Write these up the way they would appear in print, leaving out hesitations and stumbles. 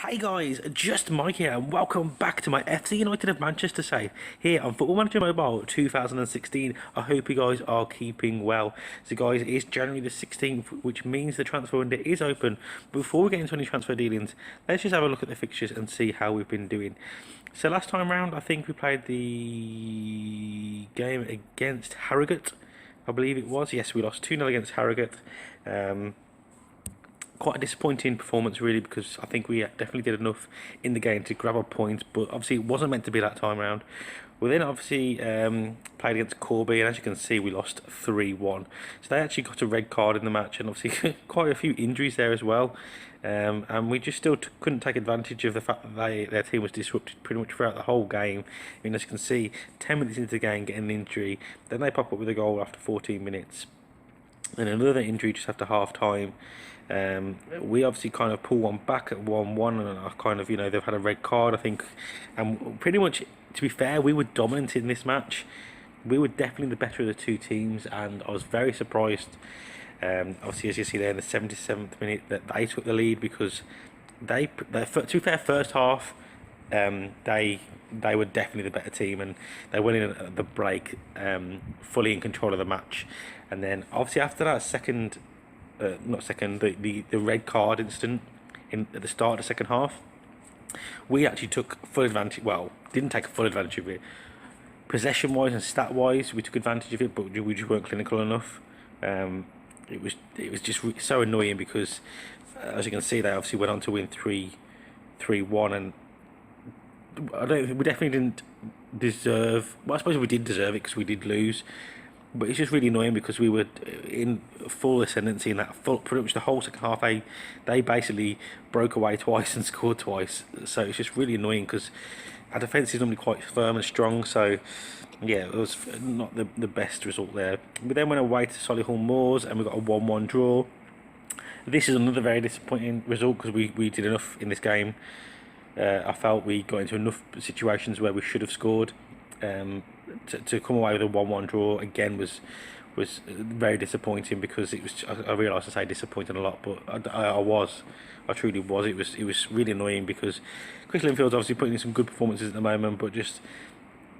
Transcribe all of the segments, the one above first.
Hey guys, just Mike here and welcome back to my FC United of Manchester save here on Football Manager Mobile 2016. I hope you guys are keeping well. So guys, it is January the 16th, which means the transfer window is open. Before we get into any transfer dealings, let's just have a look at the fixtures and see how we've been doing. So last time round, I think we played the game against Harrogate, I believe it was. Yes, we lost 2-0 against Harrogate. Quite a disappointing performance really, because I think we definitely did enough in the game to grab a point, but obviously it wasn't meant to be that time round. We then obviously played against Corby, and as you can see we lost 3-1. So they actually got a red card in the match, and obviously quite a few injuries there as well. And we just still couldn't take advantage of the fact that their team was disrupted pretty much throughout the whole game. I mean, as you can see, 10 minutes into the game getting an injury, then they pop up with a goal after 14 minutes. And another injury just after half time. We obviously kind of pull one back at 1-1, and I kind of, they've had a red card, I think. And pretty much, to be fair, we were dominant in this match. We were definitely the better of the two teams, and I was very surprised, obviously, as you see there in the 77th minute, that they took the lead, because to be fair, first half, they were definitely the better team, and they went in at the break, fully in control of the match. And then obviously after that the red card incident at the start of the second half, we actually took full advantage. Well, didn't take full advantage of it. Possession wise and stat wise, we took advantage of it, but we just weren't clinical enough. It was just so annoying, because as you can see, they obviously went on to win 3-1, and we definitely didn't deserve. Well, I suppose we did deserve it because we did lose. But it's just really annoying, because we were in full ascendancy in that pretty much the whole second half. They basically broke away twice and scored twice. So it's just really annoying, because our defence is normally quite firm and strong. So yeah, it was not the best result there. We then went away to Solihull Moors and we got a 1-1 draw. This is another very disappointing result, because we did enough in this game. I felt we got into enough situations where we should have scored. To come away with a 1-1 draw again was very disappointing, because it was, I realise I say disappointing a lot, but I truly was. It was really annoying, because Chris Linfield's obviously putting in some good performances at the moment, but just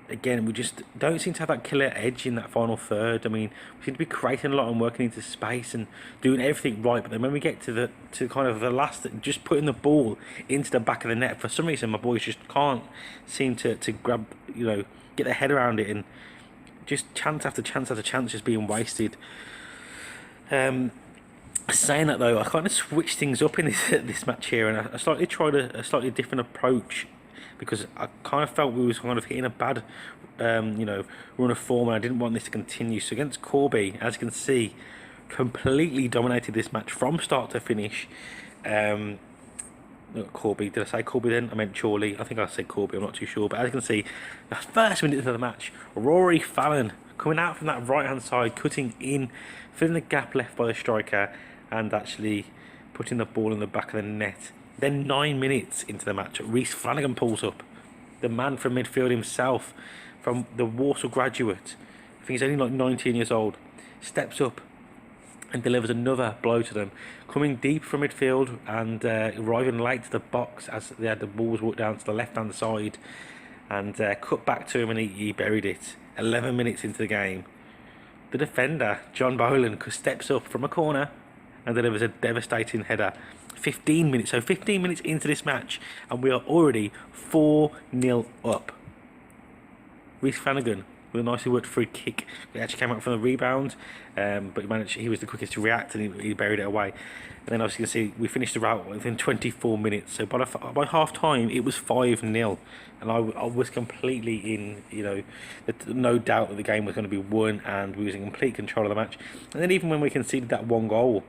again, we just don't seem to have that killer edge in that final third. I mean, we seem to be creating a lot and working into space and doing everything right, but then when we get to kind of the last, just putting the ball into the back of the net, for some reason my boys just can't seem to grab, get their head around it, and just chance after chance after chance just being wasted. Saying that though, I kind of switched things up in this match here, and I slightly tried a slightly different approach, because I kind of felt we was kind of hitting a bad run of form, and I didn't want this to continue. So against Corby, as you can see, completely dominated this match from start to finish. Corby, did I say Corby then? I meant Chorley. I think I said Corby, I'm not too sure. But as you can see, the first minute of the match, Rory Fallon coming out from that right hand side, cutting in, filling the gap left by the striker, and actually putting the ball in the back of the net. Then 9 minutes into the match, Reece Flanagan pulls up, the man from midfield himself, from the Walsall graduate. I think he's only like 19 years old. Steps up and delivers another blow to them, coming deep from midfield and arriving late to the box as they had the balls walked down to the left hand side, and cut back to him, and he buried it. 11 minutes into the game, the defender John Boland steps up from a corner and delivers a devastating header. 15 minutes into this match, and we are already 4-0 up. Reece Flanagan with a nicely worked free kick. He actually came out from the rebound, but he was the quickest to react, and he buried it away. And then obviously you can see we finished the route within 24 minutes. So by half time it was 5-0, and I was completely in, no doubt that the game was going to be won, and we was in complete control of the match. And then even when we conceded that one goal,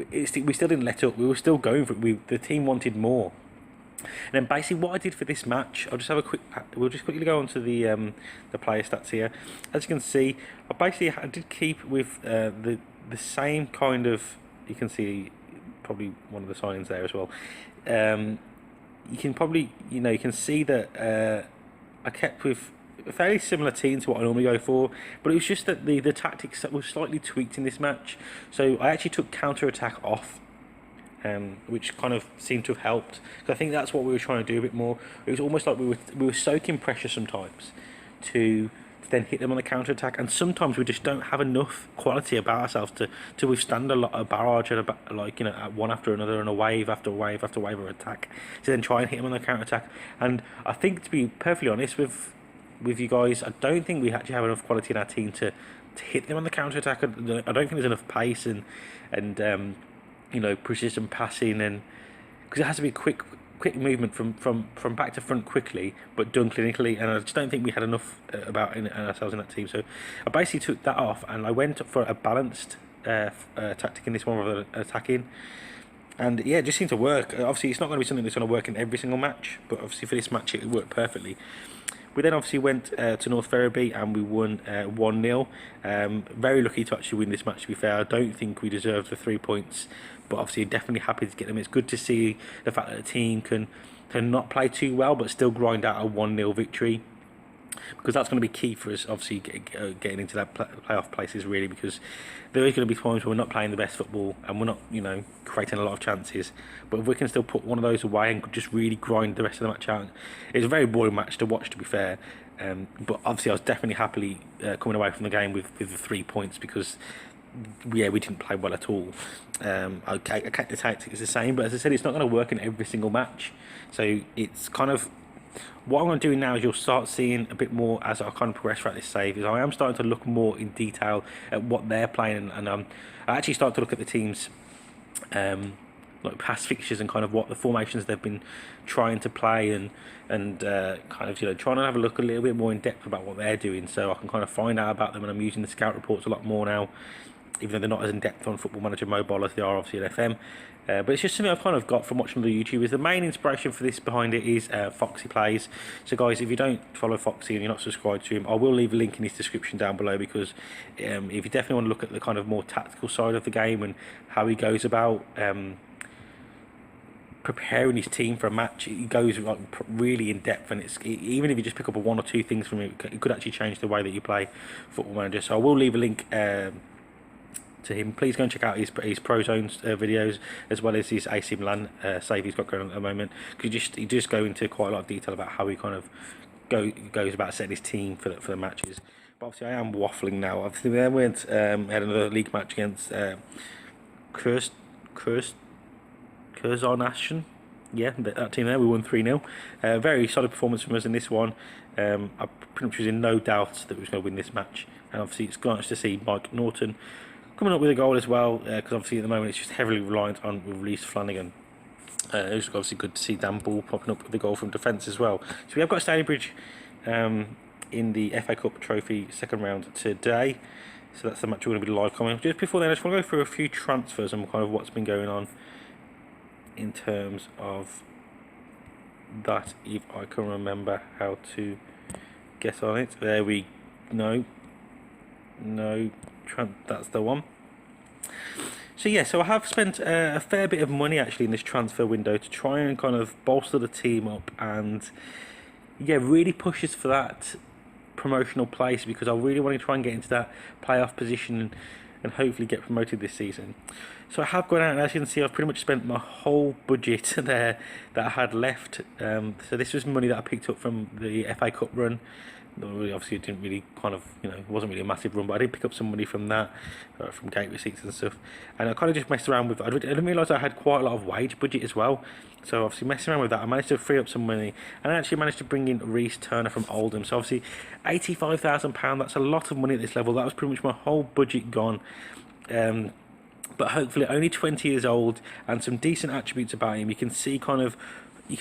we still didn't let up. We were still going for it. The team wanted more. And then basically what I did for this match, we'll just quickly go on to the player stats here. As you can see, I did keep with the same kind of, you can see probably one of the signings there as well. You can probably, you can see that I kept with a fairly similar team to what I normally go for, but it was just that the tactics that were slightly tweaked in this match. So I actually took counter attack off, which kind of seemed to have helped. Because I think that's what we were trying to do a bit more. It was almost like we were soaking pressure sometimes to then hit them on the counter attack, and sometimes we just don't have enough quality about ourselves to withstand a lot of barrage and at one after another and a wave after wave after wave of attack to then try and hit them on the counter attack. And I think, to be perfectly honest with you guys, I don't think we actually have enough quality in our team to hit them on the counter attack. I don't think there's enough pace and precision passing, and because it has to be quick movement from back to front quickly, but done clinically, and I just don't think we had enough about ourselves in that team. So I basically took that off and I went for a balanced tactic in this one rather than attacking, and yeah, it just seemed to work. Obviously it's not going to be something that's going to work in every single match, but obviously for this match it worked perfectly. We then obviously went to North Ferriby and we won 1-0. Very lucky to actually win this match, to be fair. I don't think we deserved the 3 points, but obviously definitely happy to get them. It's good to see the fact that the team can not play too well but still grind out a 1-0 victory, because that's going to be key for us, obviously getting into that playoff places, really, because there is going to be times where we're not playing the best football and we're not creating a lot of chances, but if we can still put one of those away and just really grind the rest of the match out. It's a very boring match to watch, to be fair, but obviously I was definitely happily coming away from the game with the 3 points, because we didn't play well at all. Okay, the tactic is the same, but as I said, it's not going to work in every single match, so it's kind of what I'm going to do now is you'll start seeing a bit more as I kind of progress throughout this save, is I am starting to look more in detail at what they're playing, and I actually start to look at the teams like past fixtures and kind of what the formations they've been trying to play, and kind of trying to have a look a little bit more in depth about what they're doing, so I can kind of find out about them. And I'm using the scout reports a lot more now, even though they're not as in depth on Football Manager Mobile as they are obviously in FM. But it's just something I've kind of got from watching the YouTubers. The main inspiration for this behind it is Foxy Plays. So guys, if you don't follow Foxy and you're not subscribed to him, I will leave a link in his description down below, because if you definitely want to look at the kind of more tactical side of the game and how he goes about preparing his team for a match, it goes like really in depth, and even if you just pick up one or two things from it, it could actually change the way that you play Football Manager. So I will leave a link to him. Please go and check out his Pro Zones videos, as well as his AC Milan save he's got going on at the moment, because he just go into quite a lot of detail about how he kind of goes about setting his team for the matches. But obviously I am waffling now. Obviously we then had another league match against Kurzarnation. Yeah, that team there, we won 3-0. Very solid performance from us in this one. I pretty much was in no doubt that we was going to win this match, and obviously it's nice to see Mike Norton coming up with a goal as well, because obviously at the moment it's just heavily reliant on Release Flanagan. It was obviously good to see Dan Ball popping up with a goal from defence as well. So we have got Stony Bridge in the FA Cup Trophy second round today. So that's the match we're going to be live coming. Just before then, I just want to go through a few transfers and kind of what's been going on in terms of that, if I can remember how to get on it. There we no, that's the one. So yeah, so I have spent a fair bit of money actually in this transfer window to try and kind of bolster the team up, and yeah, really push us for that promotional place, because I really want to try and get into that playoff position and hopefully get promoted this season. So I have gone out, and as you can see, I've pretty much spent my whole budget there that I had left. So this was money that I picked up from the FA Cup run. Obviously it didn't really kind of, it wasn't really a massive run, but I did pick up some money from that, from gate receipts and stuff, and I kind of just messed around with it. I didn't realise I had quite a lot of wage budget as well, so obviously messing around with that, I managed to free up some money, and I actually managed to bring in Reece Turner from Oldham. So obviously £85,000, that's a lot of money at this level. That was pretty much my whole budget gone. But hopefully only 20 years old and some decent attributes about him. You can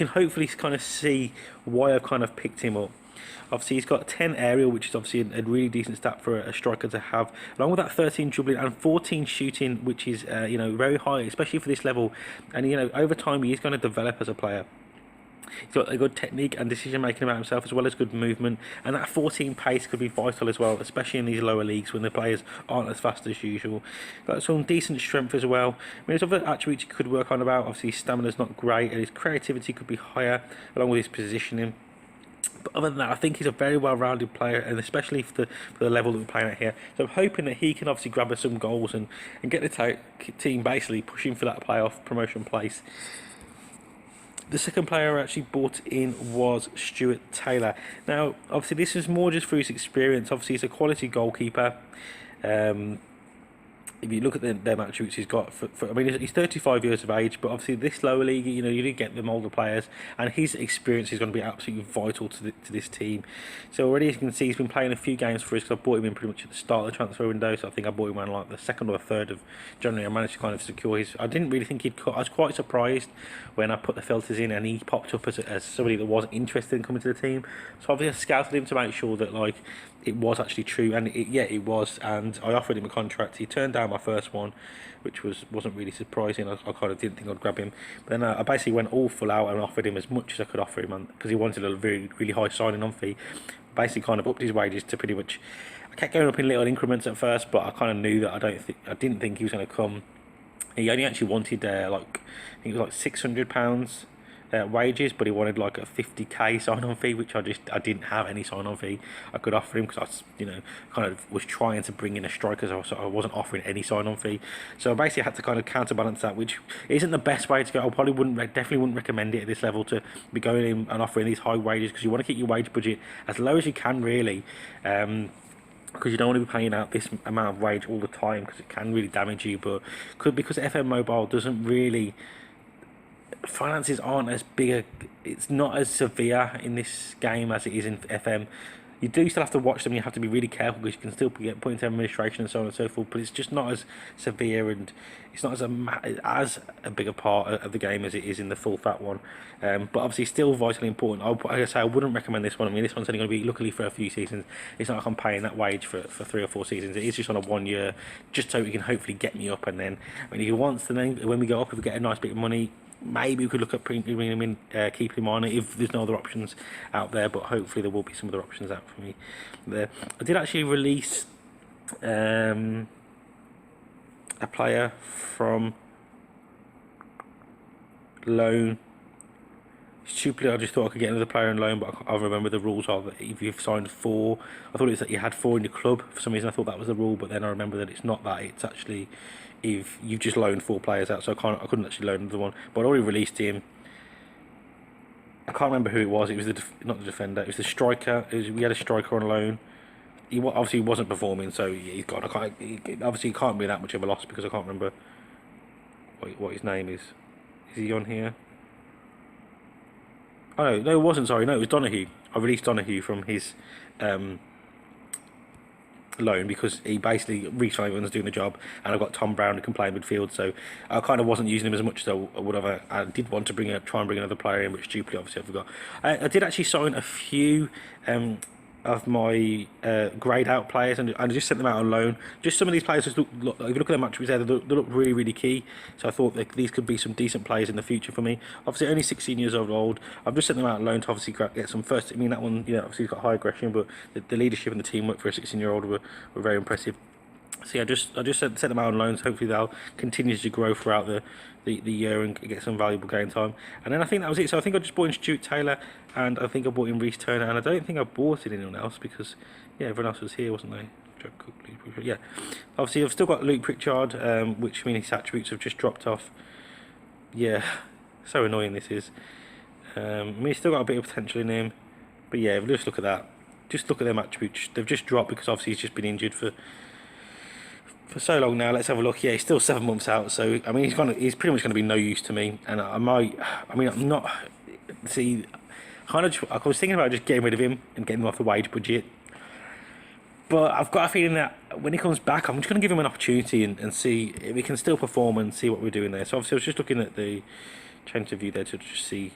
hopefully kind of see why I've kind of picked him up. Obviously he's got 10 aerial, which is obviously a really decent stat for a striker to have, along with that 13 dribbling and 14 shooting, which is very high, especially for this level. And over time he is going to develop as a player. He's got a good technique and decision making about himself, as well as good movement, and that 14 pace could be vital as well, especially in these lower leagues when the players aren't as fast as usual. Got some decent strength as well. I mean, there's other attributes he could work on about. Obviously his stamina's not great, and his creativity could be higher, along with his positioning. But other than that, I think he's a very well-rounded player, and especially for the level that we're playing at here. So I'm hoping that he can obviously grab us some goals and get the team basically pushing for that playoff promotion place. The second player I actually bought in was Stuart Taylor. Now, obviously, this is more just through his experience. Obviously, he's a quality goalkeeper. If you look at the attributes he's got, I mean, he's 35 years of age, but obviously this lower league, you know, you do get them older players, and his experience is going to be absolutely vital to this team. So already, as you can see, he's been playing a few games for us, because I bought him in pretty much at the start of the transfer window, so I think I bought him around like the 2nd or 3rd of January. I managed to kind of secure his. I didn't really think he'd cut. I was quite surprised when I put the filters in and he popped up as somebody that was interested in coming to the team. So obviously I scouted him to make sure that like it was actually true, and it was, and I offered him a contract. He turned down my first one, which wasn't really surprising. I kind of didn't think I'd grab him, but then I basically went all full out and offered him as much as I could offer him, because he wanted a really high signing on fee. Basically kind of upped his wages to pretty much, I kept going up in little increments at first, but I kind of knew that I didn't think he was going to come. He only actually wanted like, I think it was like £600 wages, but he wanted like a 50k sign-on fee, which I didn't have any sign-on fee I could offer him, because I kind of was trying to bring in a striker, so I wasn't offering any sign-on fee. So I basically had to kind of counterbalance that, which isn't the best way to go. I probably definitely wouldn't recommend it at this level to be going in and offering these high wages, because you want to keep your wage budget as low as you can, really. Because you don't want to be paying out this amount of wage all the time, because it can really damage you. But because FM Mobile doesn't really, finances aren't as big, it's not as severe in this game as it is in FM. You do still have to watch them, you have to be really careful, because you can still get put into administration and so on and so forth, but it's just not as severe, and it's not as a bigger part of the game as it is in the full fat one. But obviously still vitally important. Like I say, I wouldn't recommend this one. I mean, this one's only going to be luckily for a few seasons. It's not like I'm paying that wage for 3 or 4 seasons. It is just on a 1 year, just so we can hopefully get me up, and then when he wants to, then when we go up, if we get a nice bit of money, maybe we could look at bringing him in, keeping him on if there's no other options out there, but hopefully there will be some other options out for me there. I did actually release a player from loan. Stupidly, I just thought I could get another player on loan, but I remember the rules are that if you've signed 4, I thought it was that you had 4 in your club. For some reason I thought that was the rule, but then I remember that it's not that. It's actually if you've just loaned 4 players out, so I couldn't actually loan another one. But I already released him. I can't remember who it was. It was not the defender. It was the striker. We had a striker on loan. He obviously wasn't performing, so he's gone. Obviously, he can't be that much of a loss, because I can't remember what his name is. Is he on here? Oh no, it wasn't. Sorry, no, it was Donahue. I released Donahue from his loan, because he basically reached was doing the job, and I've got Tom Brown who can play in midfield, so I kind of wasn't using him as much as I would have. I did want to try and bring another player in, which stupidly obviously I forgot. I did actually sign a few of my greyed out players, and I just sent them out on loan. Just some of these players, if you look at their matches there, they look really, really key. So I thought that these could be some decent players in the future for me. Obviously, only 16 years old. I've just sent them out on loan to obviously get some first. I mean, that one, obviously he's got high aggression, but the leadership and the teamwork for a 16-year-old were very impressive. So yeah, I just sent them out on loans. Hopefully they'll continue to grow throughout the year and get some valuable game time. And then I think that was it. So I think I just bought in Stuart Taylor, and I think I bought in Reece Turner, and I don't think I bought in anyone else, because yeah, everyone else was here, wasn't they? Yeah, obviously I've still got Luke Pritchard, which means his attributes have just dropped off. Yeah, so annoying this is. I mean, he's still got a bit of potential in him, but yeah, just look at that. Just look at them attributes. They've just dropped because obviously he's just been injured for so long now. Let's have a look. Yeah, he's still 7 months out, so I mean he's pretty much going to be no use to me, and I'm not. See, I was thinking about just getting rid of him and getting him off the wage budget, but I've got a feeling that when he comes back, I'm just going to give him an opportunity and see if he can still perform and see what we're doing there. So obviously I was just looking at the change of view there to just see.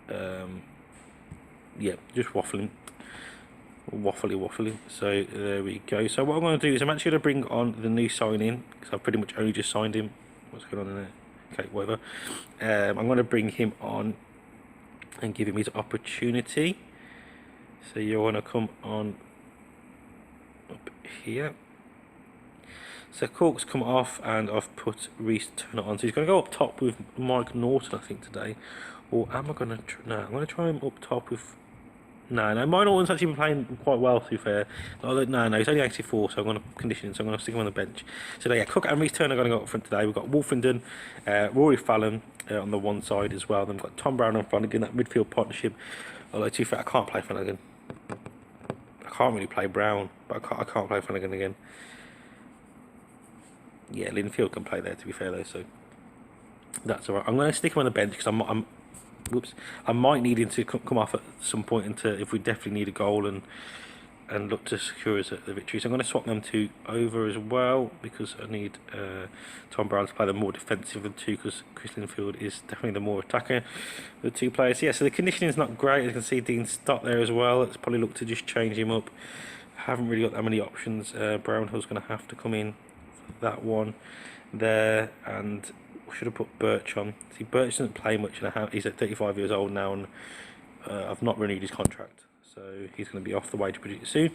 Yeah, just waffling. Waffly. So there we go. So what I'm going to do is I'm actually going to bring on the new signing, because I've pretty much only just signed him. What's going on in there? Okay, whatever. I'm going to bring him on and give him his opportunity. So you want to come on up here. So Cork's come off, and I've put Reece Turner on. So he's going to go up top with Mike Norton, I think, today. Or am I going to... No, I'm going to try him up top with... No, Mike Norton's actually been playing quite well, to be fair. No, he's only 84, so I'm going to condition him, so I'm going to stick him on the bench. So yeah, Cook and Reece Turner are going to go up front today. We've got Wolfenden, Rory Fallon on the one side as well. Then we've got Tom Brown and Flanagan, that midfield partnership. Although, to be fair, I can't play Flanagan. I can't really play Brown, but I can't play Flanagan again. Yeah, Linfield can play there, to be fair, though, so that's alright. I'm going to stick him on the bench because I might need him to come off at some point if we definitely need a goal and look to secure us the victory. So I'm going to swap them two over as well because I need Tom Brown to play the more defensive of the two, because Chris Linfield is definitely the more attacker of the two players. Yeah, so the conditioning is not great. As you can see, Dean Stott there as well. Let's probably look to just change him up. Haven't really got that many options. Brownhill's going to have to come in for that one there, and should have put Birch on. See, Birch doesn't play much, and he's at 35 years old now, and I've not renewed his contract, so he's going to be off the wage budget soon.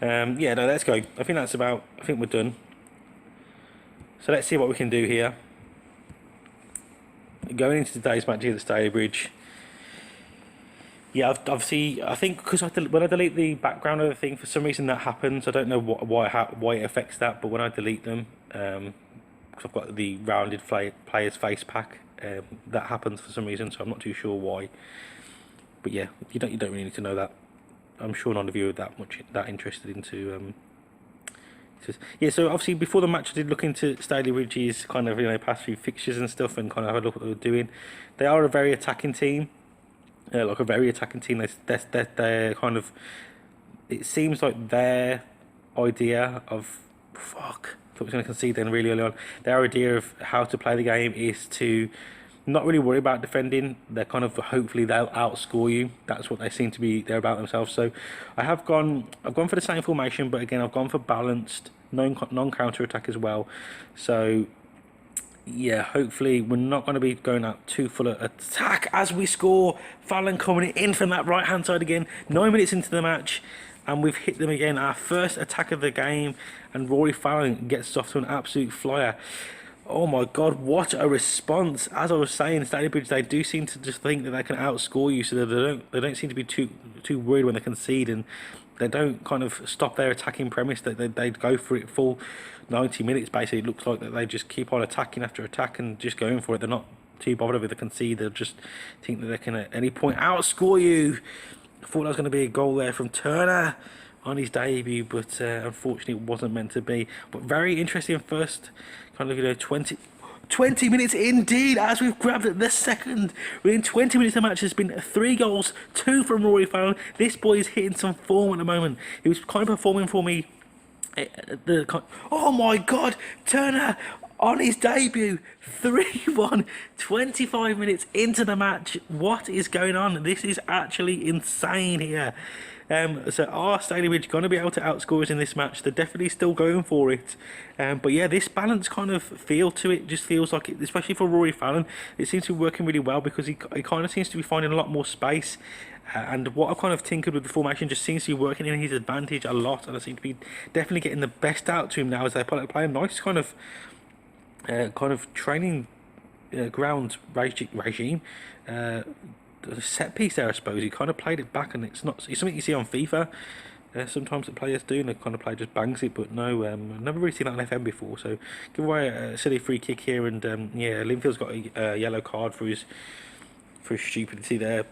Yeah, no, let's go. I think we're done. So let's see what we can do here. Going into today's match here at Staley Bridge. Yeah, obviously, I think because when I delete the background of the thing, for some reason that happens. I don't know why it affects that, but when I delete them, because I've got the rounded player's face pack, that happens for some reason, so I'm not too sure why. But yeah, you don't really need to know that. I'm sure none of you are that interested into. Yeah, so obviously before the match, I did look into Staley Ridge's kind of past few fixtures and stuff, and kind of have a look at what they were doing. They are a very attacking team. They're kind of. It seems like their idea of I thought I was going to concede then really early on. Their idea of how to play the game is to not really worry about defending. They're kind of hopefully they'll outscore you. That's what they seem to be. They're about themselves. So I've gone for the same formation, but again I've gone for balanced non-counter attack as well. So yeah, hopefully we're not going to be going out too full of attack as we score. Fallon coming in from that right hand side again. 9 minutes into the match, and we've hit them again. Our first attack of the game, and Rory Fallon gets us off to an absolute flyer. Oh my God, what a response! As I was saying, Staley Bridge, they do seem to just think that they can outscore you, so that they don't seem to be too worried when they concede, and they don't kind of stop their attacking premise. They go for it full 90 minutes. Basically, it looks like that they just keep on attacking after attack and just going for it. They're not too bothered with the concede. They just think that they can at any point outscore you. I thought that was going to be a goal there from Turner on his debut, but unfortunately it wasn't meant to be. But very interesting first kind of 20 minutes indeed, as we've grabbed it the second. Within 20 minutes of the match, there's been 3 goals, 2 from Rory Fallon. This boy is hitting some form at the moment. He was kind of performing for me. Oh my God, Turner on his debut, 3-1, 25 minutes into the match. What is going on? This is actually insane here. So are Staley Ridge going to be able to outscore us in this match? They're definitely still going for it. But yeah, this balance kind of feel to it just feels like, especially for Rory Fallon, it seems to be working really well because he kind of seems to be finding a lot more space. And what I've kind of tinkered with the formation just seems to be working in his advantage a lot. And I seem to be definitely getting the best out to him now as they play a nice kind of training ground regime. The set piece there, I suppose, he kind of played it back, and it's something you see on FIFA. Sometimes the players do, and the kind of player just bangs it, but no, I've never really seen that on FM before. So give away a silly free kick here, and yeah, Linfield's got a yellow card for his stupidity there.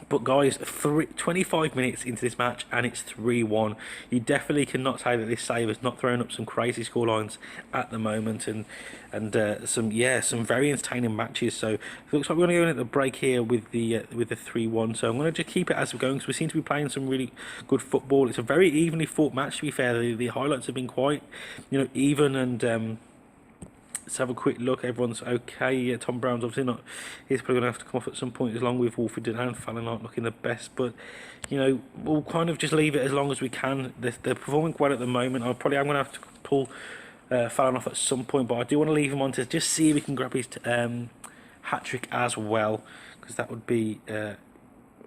But guys, 25 minutes into this match and it's 3-1. You definitely cannot say that this save has not thrown up some crazy scorelines at the moment, and some very entertaining matches. So it looks like we're going to go in at the break here with the 3-1. So I'm going to just keep it as we're going because we seem to be playing some really good football. It's a very evenly fought match, to be fair. The highlights have been quite even, and let's have a quick look. Everyone's okay. Yeah, Tom Brown's obviously not. He's probably going to have to come off at some point, along with Wolfenden and Fallon aren't looking the best. But we'll kind of just leave it as long as we can. They're performing quite at the moment. I'm going to have to pull Fallon off at some point, but I do want to leave him on to just see if we can grab his hat trick as well, because that would be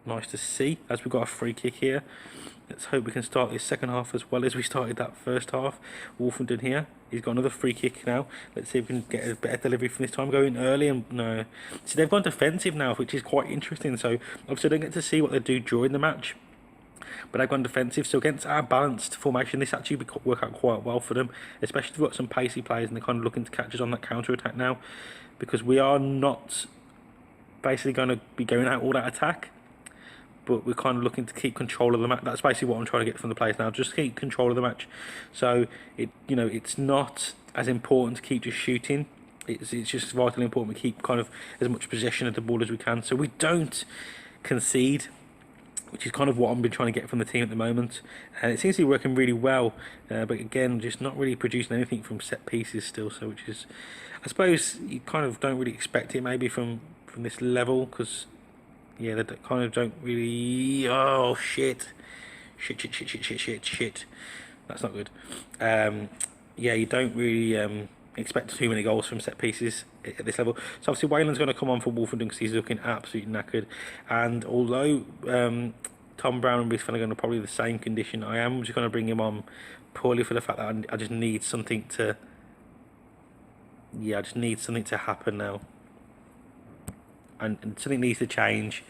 nice to see, as we've got a free kick here. Let's hope we can start this second half as well as we started that first half. Wolfenden here, he's got another free kick now. Let's see if we can get a better delivery from this time. Going early, and no, so they've gone defensive now, which is quite interesting. So obviously I don't get to see what they do during the match, but they've gone defensive. So against our balanced formation, this actually work out quite well for them, especially if we've got some pacey players and they're kind of looking to catch us on that counter attack now, because we are not basically going to be going out all that attack, but we're kind of looking to keep control of the match. That's basically what I'm trying to get from the players now, just keep control of the match. So it's not as important to keep just shooting. It's just vitally important we keep kind of as much possession of the ball as we can, so we don't concede, which is kind of what I've been trying to get from the team at the moment, and it seems to be working really well. But again, just not really producing anything from set pieces still. So which is, I suppose, you kind of don't really expect it maybe from this level, because yeah, they kind of don't really. Oh shit. That's not good. Yeah, you don't really expect too many goals from set pieces at this level. So obviously Wayland's going to come on for Wolfenden because he's looking absolutely knackered. And although Tom Brown and Reece Fenner are going to probably the same condition, I am just going to bring him on purely for the fact that I just need something to. Yeah, I just need something to happen now. And something needs to change,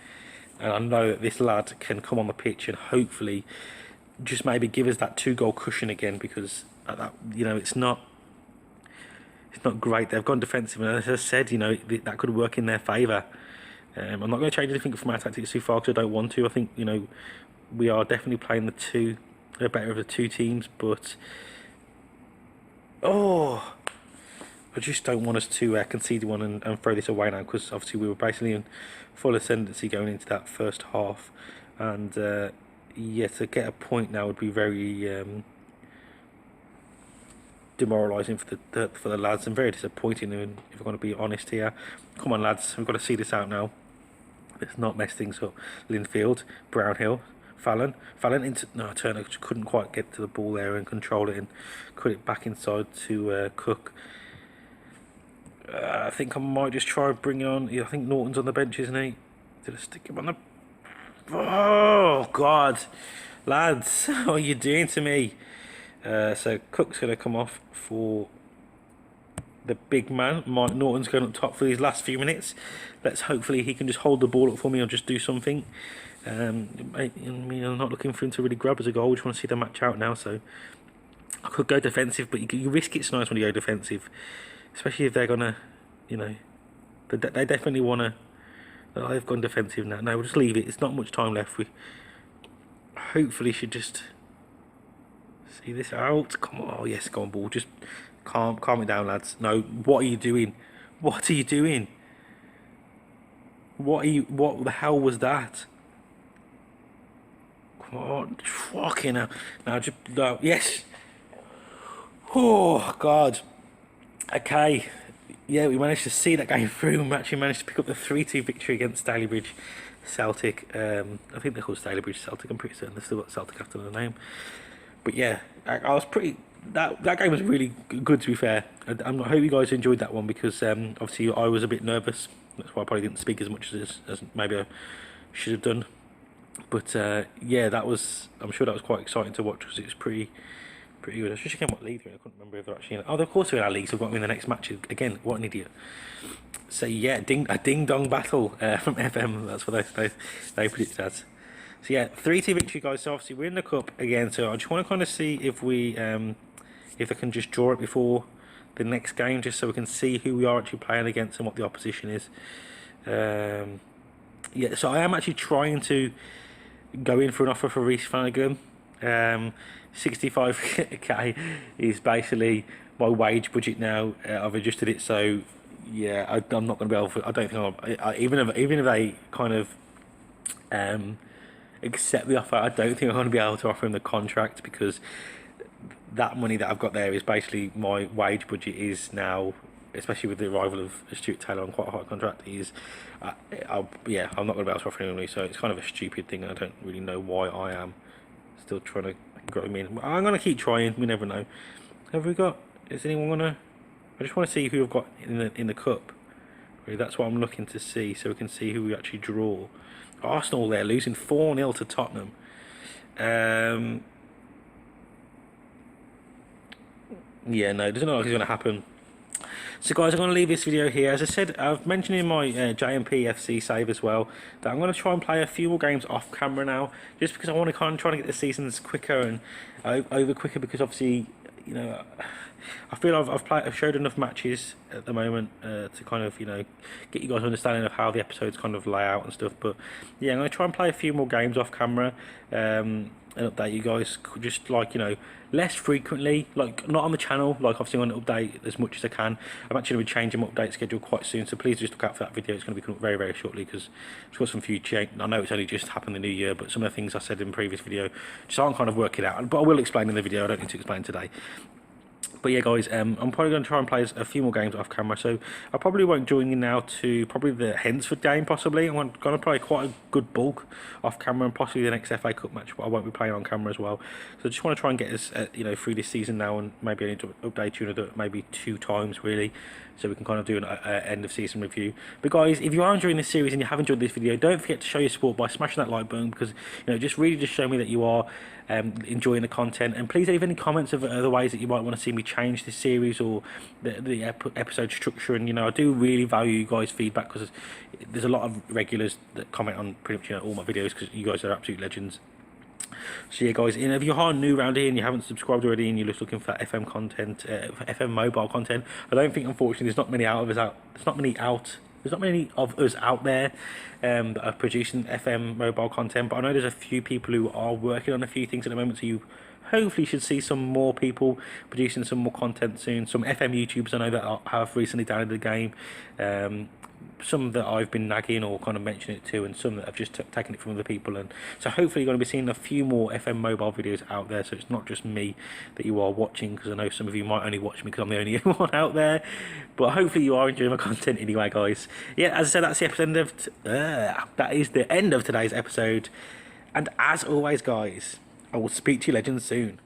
and I know that this lad can come on the pitch and hopefully just maybe give us that 2-goal cushion again, because that it's not great. They've gone defensive, and as I said, that could work in their favour. I'm not going to change anything from our tactics too far because I don't want to. I think we are definitely playing the better of the two teams, but I just don't want us to concede one and throw this away now, because obviously we were basically in full ascendancy going into that first half, and yeah, to get a point now would be very demoralising for the lads, and very disappointing, if we're going to be honest here. Come on lads, we've got to see this out now. Let's not mess things up. Linfield, Brownhill, Fallon into Turner couldn't quite get to the ball there and control it and cut it back inside to Cook. I think I might just try bringing on. I think Norton's on the bench, isn't he? Did I stick him on the? Oh God, lads, what are you doing to me? So Cook's going to come off for the big man. Mike Norton's going up top for these last few minutes. Let's hopefully he can just hold the ball up for me or just do something. I'm not looking for him to really grab as a goal. I just want to see the match out now. So I could go defensive, but you risk it's nice when you go defensive, especially if they're gonna, they definitely wanna. They've gone defensive now. No, we'll just leave it. It's not much time left. We hopefully should just see this out. Come on, oh yes, go on ball. Just calm it down, lads. No, what are you doing? What are you doing? What the hell was that? Come on, fucking hell. Now, just no, yes. Oh God. Okay, yeah, we managed to see that game through. We actually managed to pick up the 3-2 victory against Stalybridge Celtic. I think they're called Stalybridge Celtic. I'm pretty certain they've still got Celtic after the name. But yeah, I was pretty. That game was really good, to be fair. I hope you guys enjoyed that one, because obviously I was a bit nervous. That's why I probably didn't speak as much as maybe I should have done. But yeah, I'm sure that was quite exciting to watch, because it was pretty good. I was just checking what league they're in. I couldn't remember if they're actually in. Oh, of course they're in our league, so we've got them in the next match. Again, what an idiot. So yeah, a ding-dong battle from FM. That's what they predicted as. So yeah, 3-2 victory, guys. So obviously we're in the cup again. So I just want to kind of see if we if I can just draw it before the next game, just so we can see who we are actually playing against and what the opposition is. Yeah, so I am actually trying to go in for an offer for Reece Flanagan. 65k is basically my wage budget now. I've adjusted it, so yeah, I'm not going to be able to. I don't think even if they kind of accept the offer, I don't think I'm going to be able to offer him the contract, because that money that I've got there is basically my wage budget is now, especially with the arrival of Stuart Taylor on quite a high contract. I'm not going to be able to offer him money, so it's kind of a stupid thing. I don't really know why I am still trying to grow him in. I'm going to keep trying. We never know. Have we got? Is anyone going to? I just want to see who I've got in the cup. Really, that's what I'm looking to see, so we can see who we actually draw. Arsenal there, losing 4-0 to Tottenham. Yeah, no, it doesn't look like it's going to happen. So guys, I'm going to leave this video here. As I said, I've mentioned in my JMP FC save as well that I'm going to try and play a few more games off camera now, just because I want to kind of try to get the seasons quicker and over quicker, because obviously, you know, I feel I've showed enough matches at the moment to kind of, you know, get you guys an understanding of how the episodes kind of lay out and stuff. But yeah, I'm going to try and play a few more games off camera and update you guys, just like, you know, less frequently, like not on the channel, like obviously I'm going to update as much as I can. I'm actually going to be changing my update schedule quite soon, so please just look out for that video. It's going to be coming up very, very shortly, because it's got some few change. I know it's only just happened in the new year, but some of the things I said in the previous video just aren't kind of working out, but I will explain in the video. I don't need to explain today. But yeah, guys, I'm probably going to try and play a few more games off camera, so I probably won't join you now to probably the Hensford game, possibly. I'm going to play quite a good bulk off camera, and possibly the next FA Cup match, but I won't be playing on camera as well. So I just want to try and get us, you know, through this season now, and maybe I need to update you another, maybe 2 times, really, so we can kind of do an end of season review. But guys, if you are enjoying this series and you have enjoyed this video, don't forget to show your support by smashing that like button, because, you know, just really just show me that you are enjoying the content. And please leave any comments of other ways that you might want to see me change this series or the episode structure. And, you know, I do really value you guys' feedback, because there's a lot of regulars that comment on pretty much, you know, all my videos, because you guys are absolute legends. So yeah, guys, if you are new around here and you haven't subscribed already and you're just looking for FM content, FM mobile content, I don't think, unfortunately, there's not many of us out there that are producing FM mobile content. But I know there's a few people who are working on a few things at the moment, so you hopefully should see some more people producing some more content soon. Some FM YouTubers I know that have recently downloaded the game, some that I've been nagging or kind of mentioning it to, and some that have just taken it from other people. And so hopefully you're going to be seeing a few more FM mobile videos out there, so it's not just me that you are watching, because I know some of you might only watch me because I'm the only one out there. But hopefully you are enjoying my content anyway, guys. Yeah, as I said, that's the episode of that is the end of today's episode. And as always, guys, I will speak to you legends soon.